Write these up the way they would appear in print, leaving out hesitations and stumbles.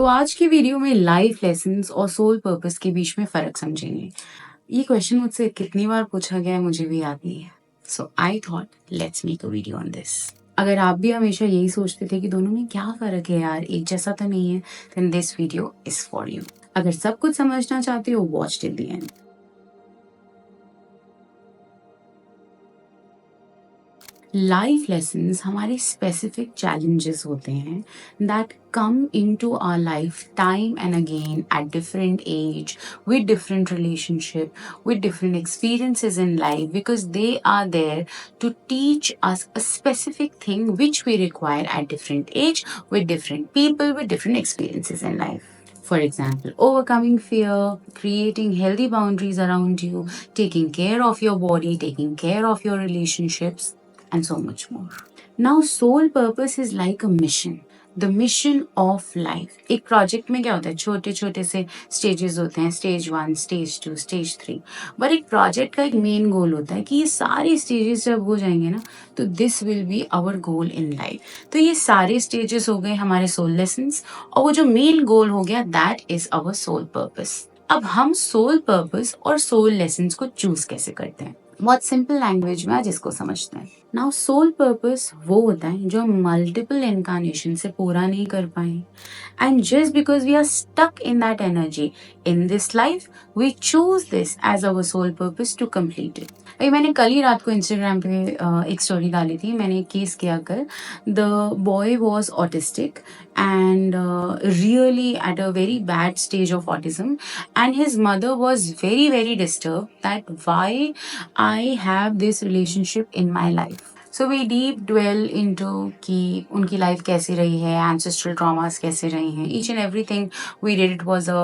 आज की वीडियो में लाइफ लेसन्स और सोल पर्पस के बीच में फ़र्क समझेंगे। ये क्वेश्चन मुझसे कितनी बार पूछा गया है मुझे भी याद नहीं है। I thought let's make a video on this. अगर आप भी हमेशा यही सोचते थे कि दोनों में क्या फ़र्क है यार, एक जैसा तो नहीं है, then this video is for you. अगर सब कुछ समझना चाहते हो, watch till the end. Life lessons हमारे स्पेसिफिक चैलेंजेस होते हैं that come into our life time and again at different age, with different relationship, with different experiences in life, because they are there to teach us a specific thing which we require at different age, with different people, with different experiences in life. For example, overcoming fear, creating healthy boundaries around you, taking care of your body, taking care of your relationships, and so much more. Now, soul purpose is like a mission. The mission of life. एक project में क्या होता है, छोटे छोटे से stages होते हैं, स्टेज 1, स्टेज 2, स्टेज 3। बट एक प्रोजेक्ट का एक मेन गोल होता है कि ये सारे स्टेजेस जब हो जाएंगे ना, तो this will be our goal in life. तो ये सारे स्टेजेस हो गए हमारे सोल लेसन्स, और वो जो मेन गोल हो गया that is our soul purpose. अब हम सोल पर्पस और सोल लेसन्स को चूज कैसे करते हैं? बहुत सिंपल लैंग्वेज में आज इसको समझते हैं। नाउ सोल पर्पस वो होता है जो हम मल्टीपल इनकारनेशन से पूरा नहीं कर पाए, and just because we are stuck in that energy in this life, we choose this as our soul purpose to complete it. अभी मैंने कल ही रात को इंस्टाग्राम पे एक स्टोरी डाली थी। मैंने एक केस किया कर, the boy was autistic and really at a very bad stage of autism, and his mother was very disturbed that why I have this relationship in my life. So we deep dwell into कि उनकी life कैसी रही है, ancestral traumas कैसे रही हैं, each and everything we did. It was a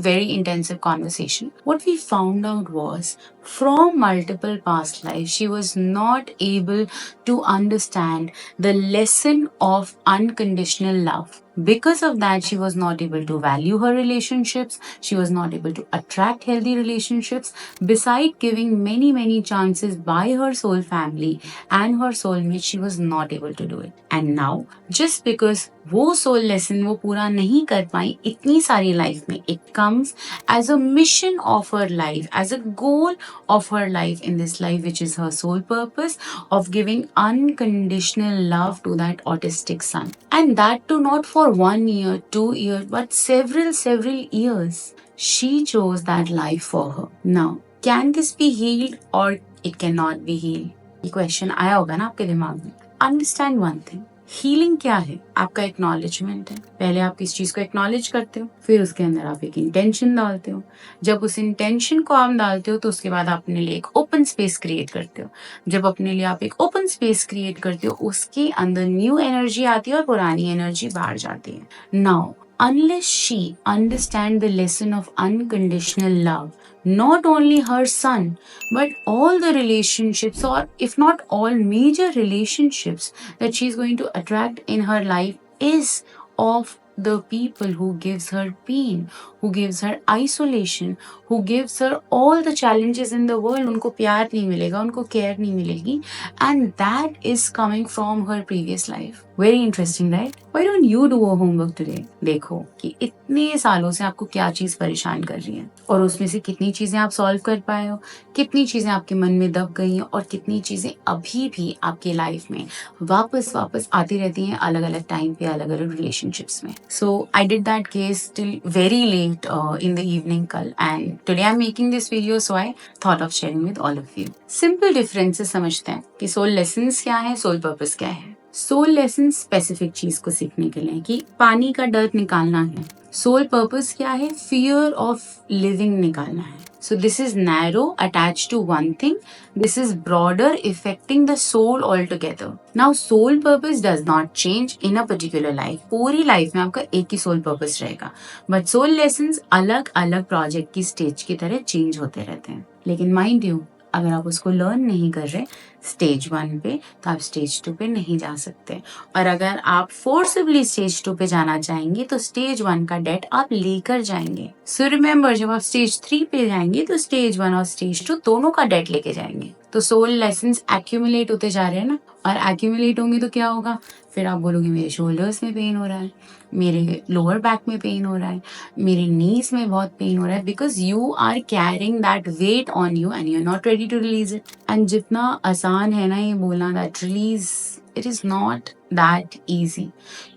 very intensive conversation. What we found out was from multiple past lives she was not able to understand the lesson of unconditional love. Because of that, she was not able to value her relationships. She was not able to attract healthy relationships. Besides giving many chances by her soul family and her soulmate, she was not able to do it. And now, just because वो soul lesson वो पूरा नहीं कर पाई इतनी सारी life में, it comes as a mission of her life, as a goal of her life in this life, which is her soul purpose of giving unconditional love to that autistic son. And that too not for 1 year, 2 years, but several years. She chose that life for her. Now, can this be healed or it cannot be healed? ये question आया होगा ना आपके दिमाग में। Understand one thing, healing क्या है? आपका एक्नॉलेजमेंट है। पहले आप किस चीज को एक्नॉलेज करते हो, फिर उसके अंदर आप एक इंटेंशन डालते हो। जब उस इंटेंशन को आप डालते हो तो उसके बाद आप अपने लिए एक ओपन स्पेस क्रिएट करते हो। जब अपने लिए आप एक ओपन स्पेस क्रिएट करते हो, उसके अंदर न्यू एनर्जी आती है और पुरानी एनर्जी बाहर जाती है। Now unless she understand the lesson of unconditional love, not only her son but all the relationships, or if not all major relationships that she is going to attract in her life, is of the people who gives her pain, who gives her isolation, who gives her all the challenges in the world. उनको प्यार नहीं मिलेगा, उनको care नहीं मिलेगी, and that is coming from her previous life. Very interesting, right? Why don't you do a homework today? देखो कि इतने सालों से आपको क्या चीज परेशान कर रही है, और उसमें से कितनी चीजें आप सॉल्व कर पाए हो, कितनी चीजें आपके मन में दब गई हैं, और कितनी चीजें अभी भी आपके लाइफ में वापस आती रहती हैं अलग अलग टाइम पे, अलग अलग रिलेशनशिप्स में। So I did that case till very late in the evening कल, and today I'm making this video, so I thought of sharing with all of you. Simple differences समझते हैं कि सोल लेसन्स क्या है, soul purpose क्या है। Soul lesson specific चीज को सीखने के लिए कि पानी का डर निकालना है। सोल पर्पस क्या है? फियर ऑफ लिविंग निकालना है। So this is narrow, attached to one thing. This is broader, affecting the soul altogether. Now, soul purpose does not change in a particular life. पूरी लाइफ में आपका एक ही soul purpose रहेगा, but soul lessons अलग अलग project की stage की तरह चेंज होते रहते हैं। लेकिन माइंड यू, अगर आप उसको लर्न नहीं कर रहे स्टेज 1 पे, तो आप स्टेज 2 पे नहीं जा सकते। और अगर आप फोर्सिबली स्टेज 2 पे जाना चाहेंगे तो स्टेज 1 का डेट आप लेकर जाएंगे। सो रिमेम्बर, जब आप स्टेज 3 पे जाएंगे तो स्टेज 1 और स्टेज 2 दोनों का डेट लेके जाएंगे। तो सोल लेसन्स एक्यूमुलेट होते जा रहे हैं ना, और एक्यूमुलेट होंगे तो क्या होगा, फिर आप बोलोगे मेरे शोल्डर्स में पेन हो रहा है, मेरे लोअर बैक में पेन हो रहा है, मेरे नीज में बहुत पेन हो रहा है, because you are carrying that weight on you and you are not ready to release it. And जितना आसान है ना ये बोलना that release, it is not that easy.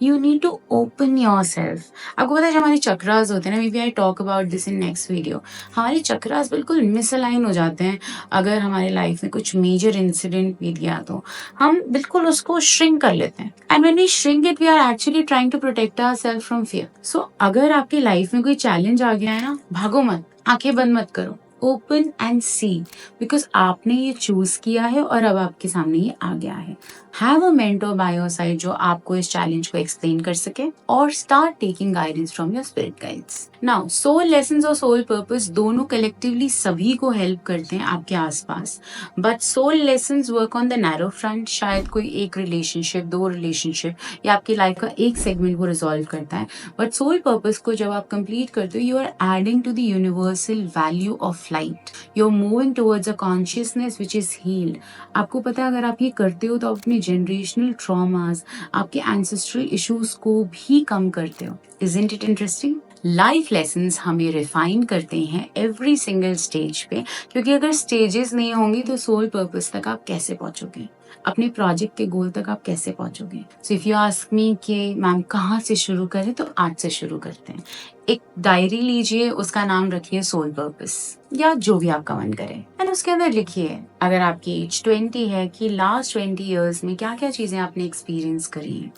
You need to open yourself. आपको पता है जो हमारे चक्रास होते हैं ना, maybe I talk about this in next video, हमारे चक्रास बिल्कुल मिसअलाइन हो जाते हैं अगर हमारे लाइफ में कुछ मेजर इंसिडेंट बीत गया तो हम बिल्कुल उसको श्रिंक कर लेते हैं. And when we shrink it we are actually trying to protect ourselves from fear. So अगर आपकी लाइफ में कोई चैलेंज आ गया है ना, भागो मत, आंखें बंद मत करो, ओपन एंड सी, बिकॉज आपने ये चूज किया है और अब आपके सामने ये आ गया है. Have a mentor by your side जो आपको इस चैलेंज को एक्सप्लेन कर सके, और start taking guidance from your spirit guides. Now soul lessons और सोल पर्पस दोनों कलेक्टिवली सभी को हेल्प करते हैं आपके आसपास, but soul lessons work on the narrow front. शायद कोई एक रिलेशनशिप, दो रिलेशनशिप या आपकी लाइफ का एक सेगमेंट को रिजॉल्व करता है, बट सोल पर्पस को जब आप कंप्लीट करते हो, you are adding to the universal value of light. You are moving towards a consciousness which is healed. आपको पता है अगर आप ये करते हो तो आप अपने जनरेशनल ट्रॉमास, आपके एंसेस्ट्रल इश्यूज को भी कम करते हो. Isn't it interesting? Life lessons हमें रिफाइन करते हैं एवरी सिंगल स्टेज पे, क्योंकि अगर स्टेजेस नहीं होंगी तो सोल पर्पस तक आप कैसे पहुंचोगे, अपने प्रोजेक्ट के गोल तक आप कैसे पहुंचोगे. So if you ask me कि मैम कहाँ से शुरू करें, तो आज से शुरू करते हैं. एक डायरी लीजिए, उसका नाम रखिए सोल पर्पस, या जो भी आपका मन करे, एंड उसके अंदर लिखिए अगर आपकी एज 20 है कि लास्ट 20 ईयर्स में क्या क्या चीजें आपने एक्सपीरियंस करी हैं.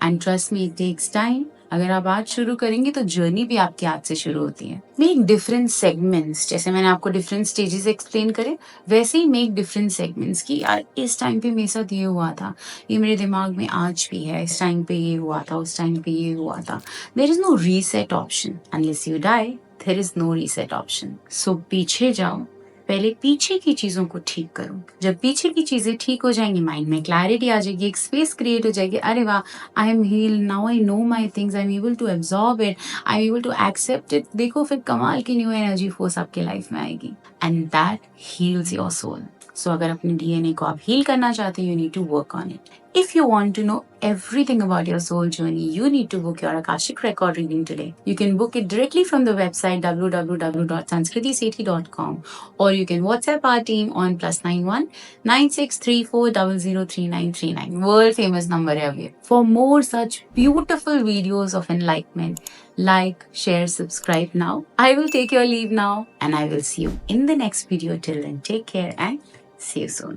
And trust me, it takes time. अगर आप आज शुरू करेंगे तो जर्नी भी आपकी आज से शुरू होती है. मेक डिफरेंट सेगमेंट्स, जैसे मैंने आपको डिफरेंट स्टेजेस एक्सप्लेन करे, वैसे ही मेक डिफरेंट सेगमेंट्स की यार इस टाइम पे मेरे साथ ये हुआ था, ये मेरे दिमाग में आज भी है, इस टाइम पे ये हुआ था, उस टाइम पे ये हुआ था. There is no reset option unless you die. There is no reset option. So पीछे जाओ, पहले पीछे की चीजों को ठीक करो. जब पीछे की चीजें ठीक हो जाएंगी, माइंड में क्लैरिटी आ जाएगी, एक स्पेस क्रिएट हो जाएगी. अरे वाह, I am heal now, I know my things, I am able to absorb it, I am able to accept it. देखो फिर कमाल की न्यू एनर्जी फोर्स आपके लाइफ में आएगी, and that heals your soul. So अगर अपने डीएनए को आप हील करना चाहते हैं, you need to work on it. If you want to know everything about your soul journey, you need to book your Akashic record reading today. You can book it directly from the website www.sanskritiseti.com, or you can WhatsApp our team on +91 9634003939. World famous number है ये. For more such beautiful videos of enlightenment, like, share, subscribe now. I will take your leave now, and I will see you in the next video. Till then, take care and see you soon.